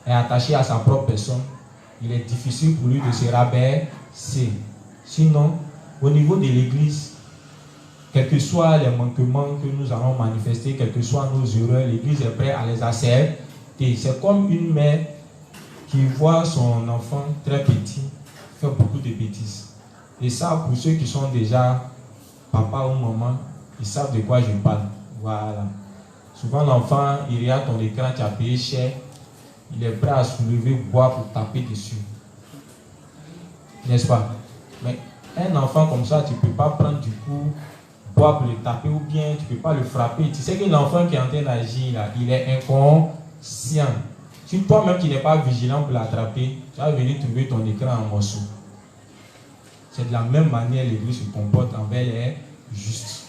est attaché à sa propre personne, il est difficile pour lui de se rabaisser. Sinon, au niveau de l'église, quels que soient les manquements que nous allons manifester, quelles que soient nos erreurs, l'église est prête à les accepter. C'est comme une mère qui voit son enfant très petit faire beaucoup de bêtises. Et ça, pour ceux qui sont déjà papa ou maman, ils savent de quoi je parle. Voilà. Souvent, l'enfant, il regarde ton écran, tu as payé cher, il est prêt à soulever, boire pour taper dessus. N'est-ce pas? Mais un enfant comme ça, tu ne peux pas prendre du coup, boire pour le taper ou bien tu ne peux pas le frapper. Tu sais que l'enfant qui est en train d'agir là, il est inconscient. Si toi-même tu n'es pas vigilant pour l'attraper, tu vas venir trouver ton écran en morceaux. C'est de la même manière l'église se comporte envers les justes.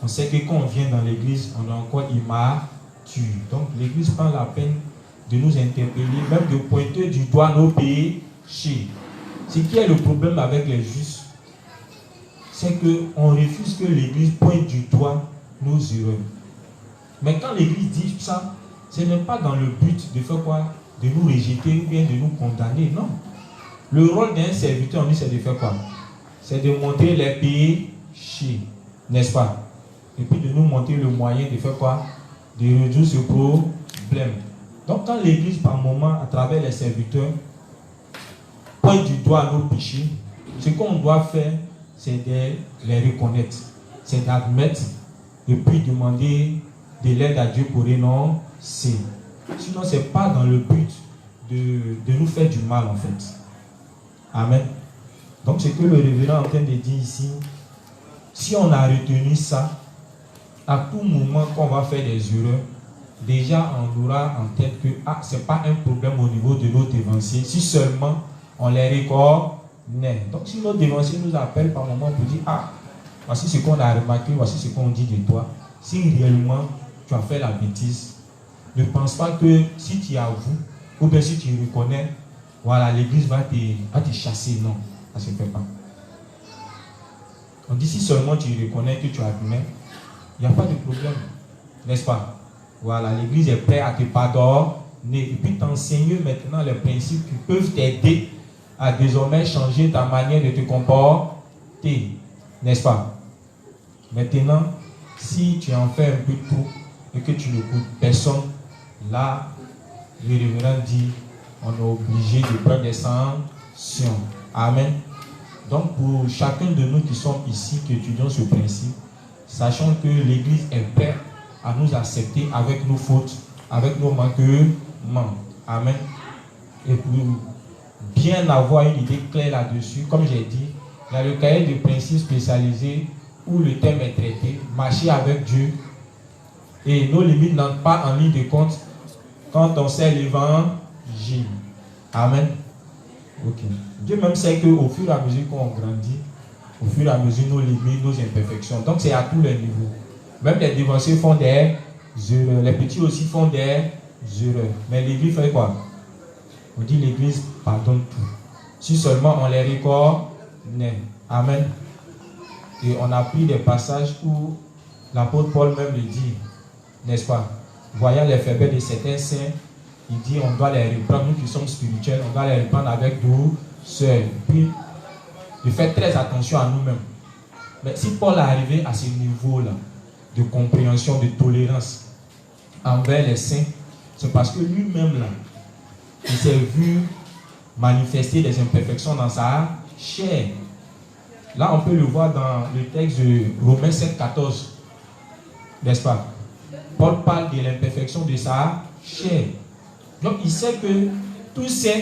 On sait que quand on vient dans l'église, on est encore immature. Donc l'église prend la peine de nous interpeller, même de pointer du doigt nos péchés. Ce qui est le problème avec les justes, c'est qu'on refuse que l'église pointe du doigt nos erreurs. Mais quand l'église dit ça, ce n'est pas dans le but de faire quoi? De nous rejeter ou bien de nous condamner, non. Le rôle d'un serviteur, on dit, c'est de faire quoi? C'est de montrer les péchés, n'est-ce pas? Et puis de nous montrer le moyen de faire quoi? De résoudre ce problème. Donc quand l'église, par moment, à travers les serviteurs, pointe du doigt à nos péchés, ce qu'on doit faire, c'est de les reconnaître, c'est d'admettre et puis demander de l'aide à Dieu pour renoncer. Sinon, ce n'est pas dans le but de nous faire du mal en fait. Amen. Donc, ce que le révérend est en train de dire ici, si on a retenu ça, à tout moment qu'on va faire des erreurs, déjà on aura en tête que ce n'est pas un problème au niveau de nos dévanciers, si seulement on les reconnaît. Donc, si nos dévanciers nous appellent par moment pour dire voici ce qu'on a remarqué, voici ce qu'on dit de toi. Si réellement tu as fait la bêtise, ne pense pas que si tu avoues, ou bien si tu reconnais, voilà, l'église va te chasser. Non, ça ne se fait pas. On dit si seulement tu reconnais que tu as admets, il n'y a pas de problème, n'est-ce pas? Voilà, l'église est prête à te pardonner et puis t'enseigner maintenant les principes qui peuvent t'aider à désormais changer ta manière de te comporter, n'est-ce pas? Maintenant, si tu en fais un peu trop et que tu n'écoutes personne, là, le révérend dit, on est obligé de prendre des sanctions. Amen. Donc, pour chacun de nous qui sommes ici, qui étudions ce principe, sachant que l'Église est prête à nous accepter avec nos fautes, avec nos manquements. Amen. Et pour bien avoir une idée claire là-dessus, comme j'ai dit, il y a le cahier de principes spécialisé où le thème est traité, marcher avec Dieu. Et nos limites n'entrent pas en ligne de compte quand on sait l'évangile. Amen. Ok. Dieu même sait qu'au fur et à mesure qu'on grandit, au fur et à mesure nos limites, nos imperfections. Donc c'est à tous les niveaux. Même les dévanciers font des erreurs. Les petits aussi font des erreurs. Mais l'Église fait quoi? On dit l'Église pardonne tout. Si seulement on les reconnaît. Amen. Et on a pris des passages où l'apôtre Paul même le dit, n'est-ce pas? Voyant les faiblesses de certains saints, il dit on doit les reprendre, nous qui sommes spirituels, on doit les reprendre avec douceur. Puis, de faire très attention à nous-mêmes. Mais si Paul est arrivé à ce niveau-là de compréhension, de tolérance envers les saints, c'est parce que lui-même là, il s'est vu manifester des imperfections dans sa chair. Là, on peut le voir dans le texte de Romains 7,14. N'est-ce pas? Paul parle de l'imperfection de sa chair. Donc, il sait que tout saint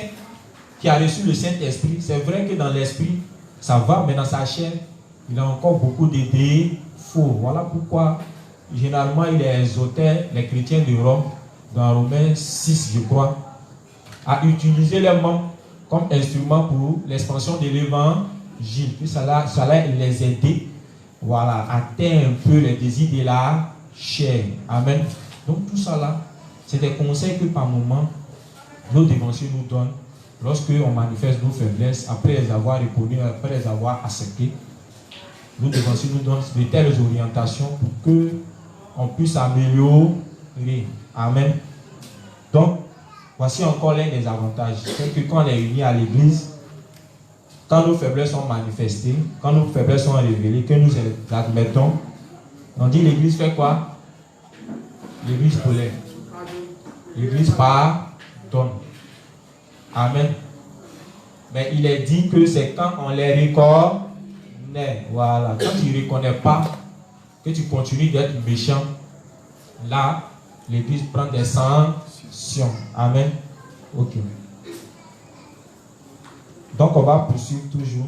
qui a reçu le Saint-Esprit, c'est vrai que dans l'esprit, ça va, mais dans sa chair, il a encore beaucoup de défauts. Voilà pourquoi, généralement, il est exhorté les chrétiens de Rome, dans Romains 6, je crois, à utiliser les membres comme instrument pour l'expansion de l'évangile. Puis ça les aider, voilà, à atteindre un peu les désirs de la chair. Amen. Donc tout ça là, c'est des conseils que par moment, nos dévanciers nous donnent lorsque on manifeste nos faiblesses, après les avoir reconnues, après les avoir acceptées. Nos dévanciers nous donnent de telles orientations pour que on puisse améliorer. Amen. Donc, voici encore l'un des avantages. C'est que quand on est unis à l'église, quand nos faiblesses sont manifestées, quand nos faiblesses sont révélées, que nous les admettons, on dit l'église fait quoi? L'église tolère. L'église pardonne. Amen. Mais il est dit que c'est quand on les reconnaît. Voilà. Quand tu ne reconnais pas, que tu continues d'être méchant, là, l'église prend des sanctions. Amen. Ok. Donc on va poursuivre toujours.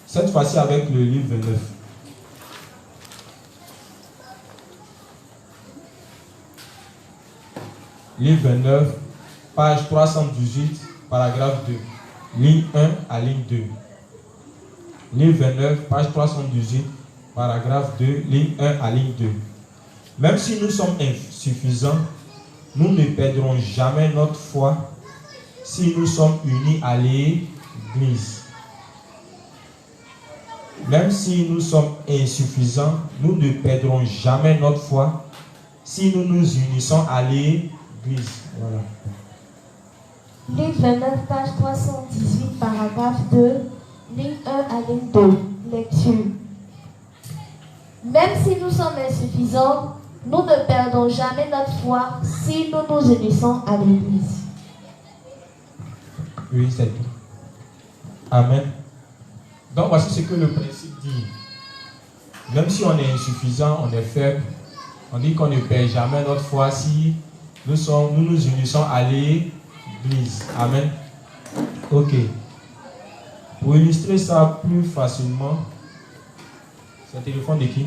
Cette fois-ci avec le livre 29. Livre 29, page 318, paragraphe 2. Ligne 1 à ligne 2. Livre 29, page 318, paragraphe 2, ligne 1 à ligne 2. Même si nous sommes insuffisants, nous ne perdrons jamais notre foi si nous sommes unis à l'Église. Même si nous sommes insuffisants, nous ne perdrons jamais notre foi si nous nous unissons à l'Église. Voilà. Livre 29, page 318, paragraphe 2, ligne 1 à ligne 2. Lecture. Même si nous sommes insuffisants, nous ne perdons jamais notre foi si nous nous unissons à l'Église. Oui, c'est tout. Amen. Donc, voici ce que le principe dit. Même si on est insuffisant, on est faible, on dit qu'on ne perd jamais notre foi si nous nous unissons à l'Église. Amen. Ok. Pour illustrer ça plus facilement, c'est le téléphone de qui?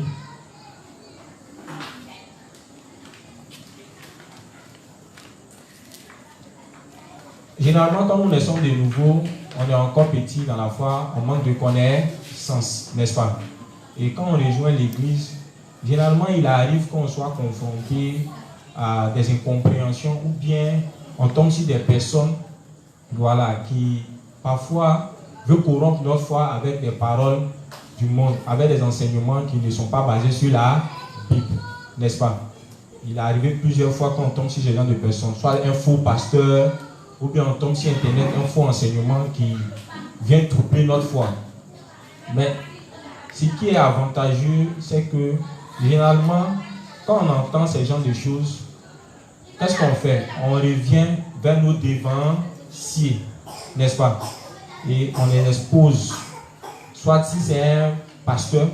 Généralement, quand nous naissons de nouveau, on est encore petit dans la foi, on manque de connaissance, n'est-ce pas? Et quand on rejoint l'église, généralement il arrive qu'on soit confronté à des incompréhensions ou bien on tombe sur des personnes, voilà, qui parfois veulent corrompre notre foi avec des paroles du monde, avec des enseignements qui ne sont pas basés sur la Bible, n'est-ce pas? Il est arrivé plusieurs fois qu'on tombe sur ce genre de personnes, soit un faux pasteur, ou bien on tombe sur Internet, un faux enseignement qui vient troubler notre foi. Mais ce qui est avantageux, c'est que généralement, quand on entend ce genre de choses, qu'est-ce qu'on fait? On revient vers nos dévanciers, n'est-ce pas? Et on les expose. Soit si c'est un pasteur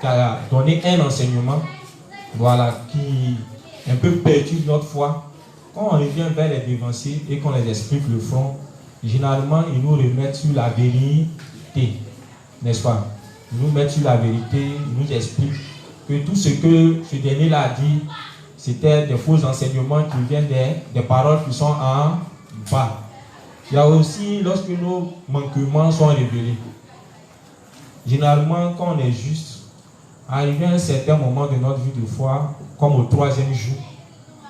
qui a donné un enseignement, voilà, qui un peu perturbe notre foi, quand on revient vers les dévanciers et qu'on les explique le fond, généralement ils nous remettent sur la vérité, n'est-ce pas? Ils nous mettent sur la vérité, ils nous expliquent que tout ce que ce dernier-là a dit, c'était des faux enseignements qui viennent des paroles qui sont en bas. Il y a aussi, lorsque nos manquements sont révélés, généralement quand on est juste, arrivé à un certain moment de notre vie de foi, comme au 3e jour,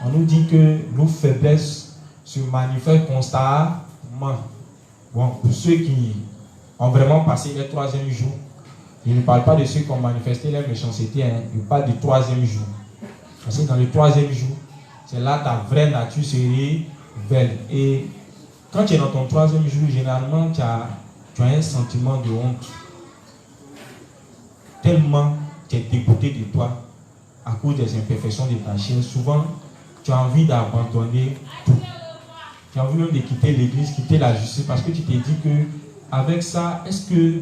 on nous dit que nos faiblesses se manifestent constamment. Bon, pour ceux qui ont vraiment passé le 3e jour, je ne parle pas de ceux qui ont manifesté leur méchanceté, hein, je parle du 3e jour. Parce que dans le 3e jour, c'est là ta vraie nature se révèle. Et quand tu es dans ton 3e jour, généralement, tu as un sentiment de honte. Tellement tu es dégoûté de toi à cause des imperfections de ta chair. Souvent, tu as envie d'abandonner tout. Tu as envie même de quitter l'église, quitter la justice, parce que tu t'es dit que avec ça, est-ce que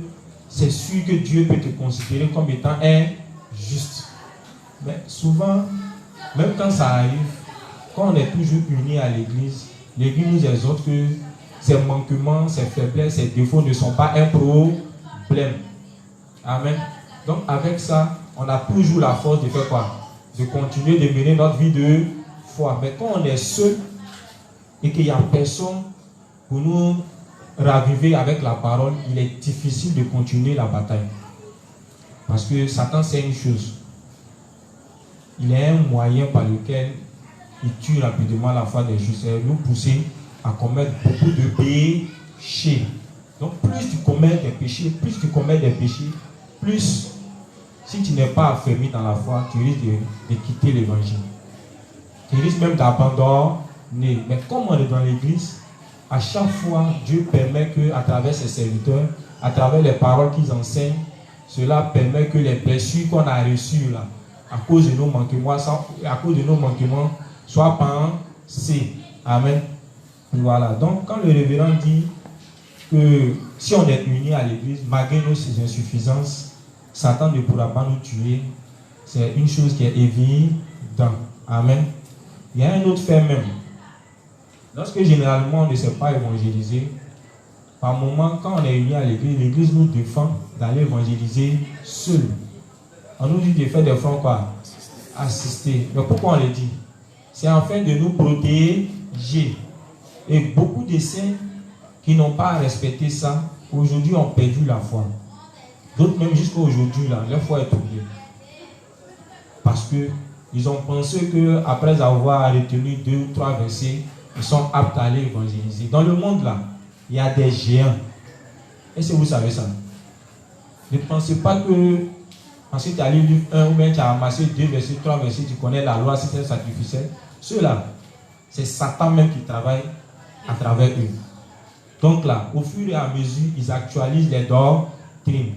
c'est sûr que Dieu peut te considérer comme étant injuste? Mais souvent, même quand ça arrive, quand on est toujours unis à l'église, l'église nous exhorte que ces manquements, ces faiblesses, ces défauts ne sont pas un problème. Amen. Donc avec ça, on a toujours la force de faire quoi? De continuer de mener notre vie de foi. Mais quand on est seul et qu'il n'y a personne pour nous raviver avec la parole, il est difficile de continuer la bataille. Parce que Satan sait une chose. Il est un moyen par lequel il tue rapidement la foi des justes et nous pousser à commettre beaucoup de péchés. Donc plus tu commets des péchés, plus si tu n'es pas affermi dans la foi, tu risques de quitter l'évangile. Tu risques même d'abandonner. Mais comme on est dans l'église, à chaque fois, Dieu permet qu'à travers ses serviteurs, à travers les paroles qu'ils enseignent, cela permet que les blessures qu'on a reçues là, à cause de nos manquements, soient pensées. Amen. Voilà. Donc, quand le révérend dit que si on est unis à l'église, malgré nos insuffisances, Satan ne pourra pas nous tuer. C'est une chose qui est évidente. Amen. Il y a un autre fait même. Lorsque généralement on ne sait pas évangéliser, par moment, quand on est unis à l'église, l'église nous défend d'aller évangéliser seul. On nous dit de faire des fronts quoi? Assister. Mais pourquoi on le dit? C'est afin de nous protéger. Et beaucoup de saints qui n'ont pas respecté ça, aujourd'hui ont perdu la foi. D'autres même jusqu'à aujourd'hui, leur foi est troublée. Parce qu'ils ont pensé qu'après avoir retenu 2 ou 3 versets, ils sont aptes à aller évangéliser. Dans le monde là, il y a des géants. Est-ce que vous savez ça? Ne pensez pas que parce que tu as lu livre 1 ou bien tu as amassé 2 versets, 3 versets, tu connais la loi, c'est un sacrificiel. Ceux-là, c'est Satan même qui travaille à travers eux. Donc là, au fur et à mesure, ils actualisent les doctrines.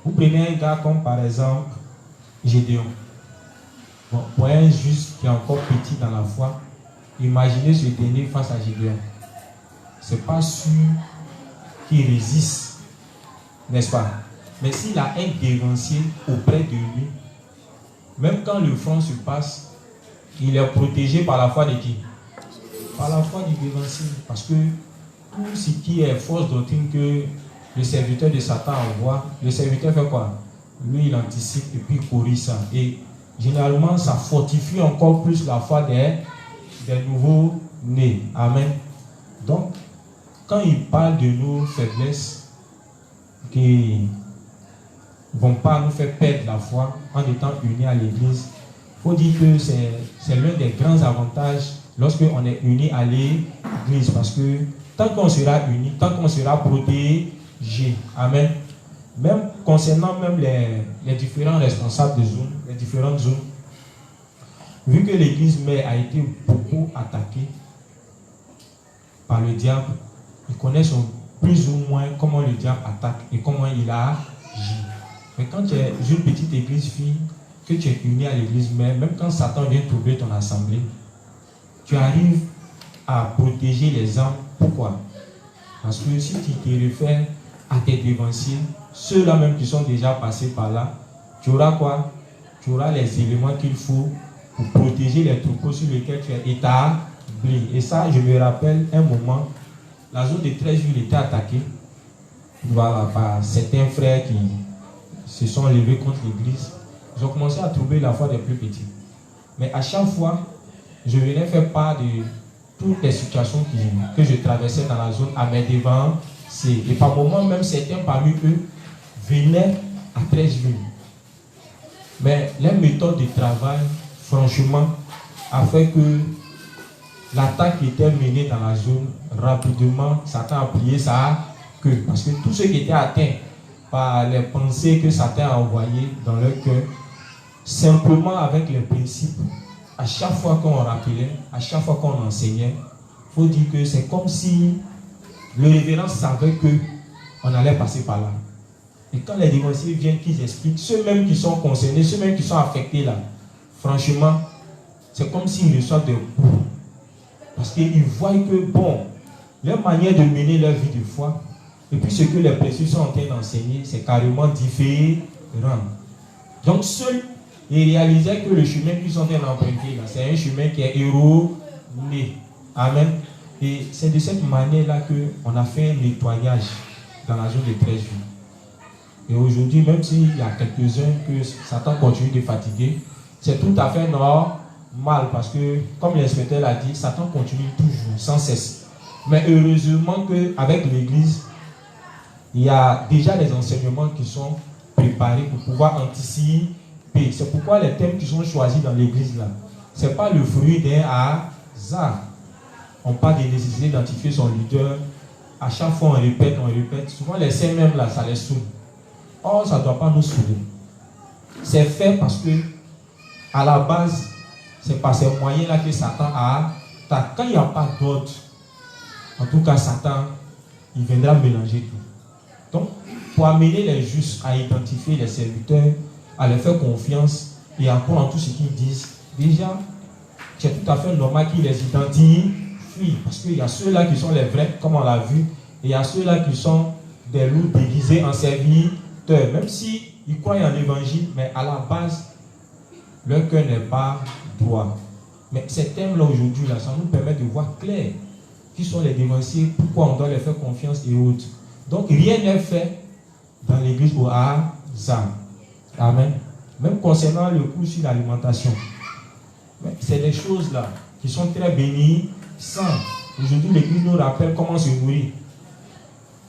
Vous prenez un gars comme par exemple Gédéon. Bon, pour un juste qui est encore petit dans la foi, imaginez ce dernier face à Gédéon. C'est pas sûr qu'il résiste, n'est-ce pas? Mais s'il a un dévancier auprès de lui, même quand le front se passe, il est protégé par la foi de qui? Par la foi du dévancier. Parce que tout ce qui est fausse doctrine que le serviteur de Satan envoie, le serviteur fait quoi? Lui, il anticipe et puis il corrige ça. Et généralement, ça fortifie encore plus la foi des nouveaux nés. Amen. Donc, quand il parle de nos faiblesses, qui ne vont pas nous faire perdre la foi en étant unis à l'église, il faut dire que c'est l'un des grands avantages lorsqu'on est unis à l'église. Parce que tant qu'on sera unis, tant qu'on sera protégé, amen. Même concernant même les différents responsables de zone, les différentes zones, vu que l'église mère a été beaucoup attaquée par le diable, ils connaissent plus ou moins comment le diable attaque et comment il agit. Mais quand tu es une petite église fille, que tu es uni à l'église mère, même quand Satan vient troubler ton assemblée, tu arrives à protéger les âmes. Pourquoi? Parce que si tu te réfères à tes dévanciers, ceux-là même qui sont déjà passés par là, tu auras quoi? Tu auras les éléments qu'il faut pour protéger les troupeaux sur lesquels tu es établi. Et ça, je me rappelle un moment, la zone de 13 villes était attaquée, voilà, par certains frères qui se sont levés contre l'église. Ils ont commencé à troubler la foi des plus petits. Mais à chaque fois, je venais faire part de toutes les situations que je traversais dans la zone à mes devanciers. Et par moments, même certains parmi eux venaient à 13 villes. Mais les méthodes de travail, franchement, a fait que l'attaque qui était menée dans la zone, rapidement, Satan a plié sa queue. Parce que tous ceux qui étaient atteints par les pensées que Satan a envoyées dans leur cœur, simplement avec les principes, à chaque fois qu'on rappelait, à chaque fois qu'on enseignait, il faut dire que c'est comme si le révérend savait qu'on allait passer par là. Et quand les dévanciers viennent, qu'ils expliquent, ceux-mêmes qui sont concernés, ceux-mêmes qui sont affectés là, franchement, c'est comme s'ils reçoivent des coups. Parce qu'ils voient que, bon, leur manière de mener leur vie de foi, et puis ce que les précieux sont en train d'enseigner, c'est carrément différent. Donc, seuls, ils réalisaient que le chemin qu'ils sont en train d'emprunter, c'est un chemin qui est erroné. Amen. Et c'est de cette manière-là qu'on a fait un nettoyage dans la zone de 13 jours. Et aujourd'hui, même s'il y a quelques-uns que Satan continue de fatiguer, c'est tout à fait normal parce que, comme l'inspecteur l'a dit, Satan continue toujours, sans cesse. Mais heureusement qu'avec l'Église, il y a déjà des enseignements qui sont préparés pour pouvoir anticiper. C'est pourquoi les thèmes qui sont choisis dans l'Église, là, ce n'est pas le fruit d'un hasard. On parle de nécessité d'identifier son leader. À chaque fois, on répète. Souvent, les saints même, là, ça les saoule. Or, ça ne doit pas nous saouler. C'est fait parce que, à la base, c'est par ces moyens-là que Satan a. Quand il n'y a pas d'ordre, en tout cas, Satan, il viendra mélanger tout. Donc, pour amener les justes à identifier les serviteurs, à leur faire confiance et à croire en tout ce qu'ils disent, déjà, c'est tout à fait normal qu'ils les identifient. Parce qu'il y a ceux-là qui sont les vrais, comme on l'a vu, et il y a ceux-là qui sont des loups déguisés en serviteurs. Même s'ils croient en l'évangile, mais à la base, leur cœur n'est pas droit. Mais ces thèmes-là aujourd'hui, là, ça nous permet de voir clair qui sont les dévanciers, pourquoi on doit leur faire confiance et autres. Donc rien n'est fait dans l'église au hasard. Amen. Même concernant le cours sur l'alimentation. C'est des choses là qui sont très bénissantes. Aujourd'hui, l'église nous rappelle comment se nourrir.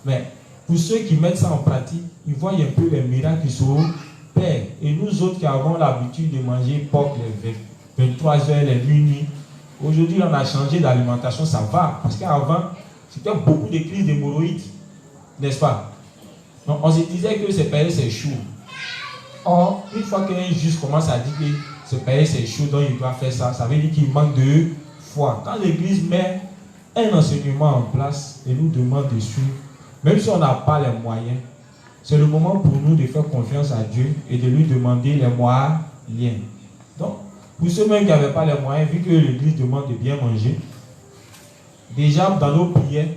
Mais pour ceux qui mettent ça en pratique, ils voient un peu les miracles qui s'opèrent. Et nous autres qui avons l'habitude de manger porc les 23h, les minuit, aujourd'hui on a changé d'alimentation, ça va. Parce qu'avant, c'était beaucoup de crises d'hémorroïdes, n'est-ce pas? Donc on se disait que ce pays c'est chaud. Or, une fois qu'un juge commence à dire que ce pays c'est chaud, donc il doit faire ça, ça veut dire qu'il manque de foi. Quand l'église met un enseignement en place et nous demande de suivre, même si on n'a pas les moyens, c'est le moment pour nous de faire confiance à Dieu et de lui demander les moyens. Donc, pour ceux-mêmes qui n'avaient pas les moyens, vu que l'église demande de bien manger, déjà dans nos prières,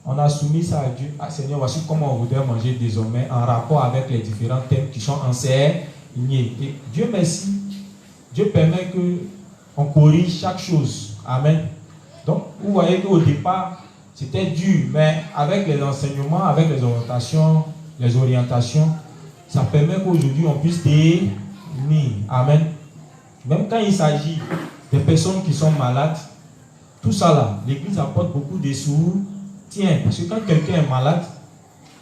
on a soumis ça à Dieu. Ah Seigneur, voici comment on voudrait manger désormais en rapport avec les différents thèmes qui sont enseignés. Et Dieu merci, Dieu permet qu'on corrige chaque chose. Amen. Donc, vous voyez qu'au départ, c'était dur, mais avec les enseignements, avec les orientations, ça permet qu'aujourd'hui on puisse tenir. Amen. Même quand il s'agit des personnes qui sont malades, tout ça là, l'église apporte beaucoup de soutien. tient. Parce que quand quelqu'un est malade,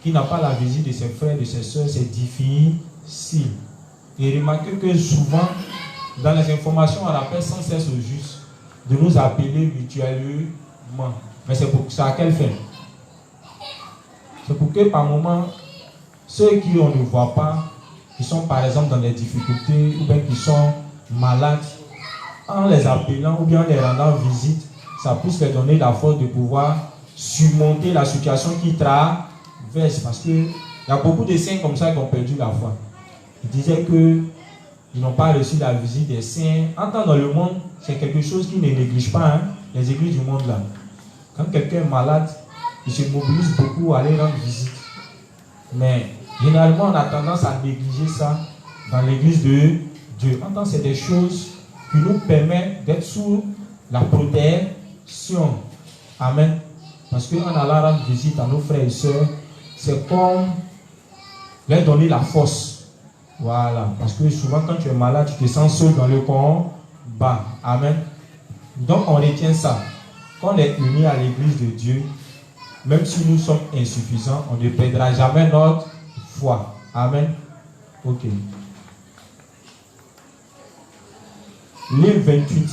qui n'a pas la visite de ses frères, de ses soeurs, c'est difficile. Et remarquez que souvent, dans les informations, on rappelle sans cesse aux justes de nous appeler mutuellement. Mais c'est pour ça qu'elle fait. C'est pour que par moment, ceux qui on ne voit pas, qui sont par exemple dans des difficultés ou bien qui sont malades, en les appelant ou bien en les rendant visite, ça puisse leur donner la force de pouvoir surmonter la situation qui traverse. Parce qu'il y a beaucoup de saints comme ça qui ont perdu la foi. Ils disaient qu'ils n'ont pas reçu la visite des saints. En temps dans le monde, c'est quelque chose qui ne néglige pas, hein, les églises du monde là. Quand quelqu'un est malade, il se mobilise beaucoup à aller rendre visite. Mais généralement, on a tendance à négliger ça dans l'église de Dieu. En tant que c'est des choses qui nous permettent d'être sous la protection. Amen. Parce qu'en allant rendre visite à nos frères et sœurs, c'est comme leur donner la force. Voilà. Parce que souvent, quand tu es malade, tu te sens seul dans le combat. Amen. Donc, on retient ça. Quand on est unis à l'église de Dieu, même si nous sommes insuffisants, on ne perdra jamais notre foi. Amen. Ok. Livre 28.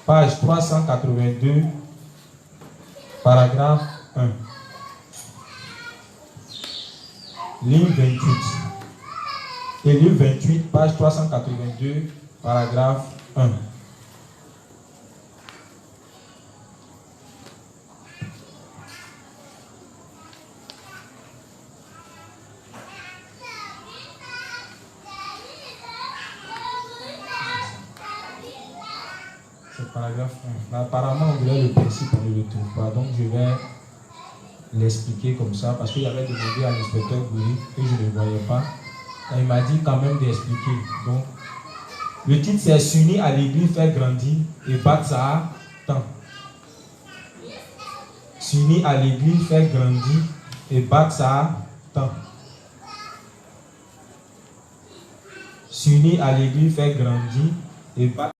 Page 382, paragraphe 1. Livre 28. Et livre 28, page 382, paragraphe 1. Paragraphe 1. Apparemment, on dirait le principe, on ne le trouve pas. Donc, je vais l'expliquer comme ça parce qu'il y avait demandé à l'inspecteur Bouri et je ne le voyais pas. Et il m'a dit quand même d'expliquer. Donc, le titre c'est s'unir à l'église, faire grandir et battre sa temps. S'unir à l'église, faire grandir et battre sa temps. S'unir à l'église, faire grandir et battre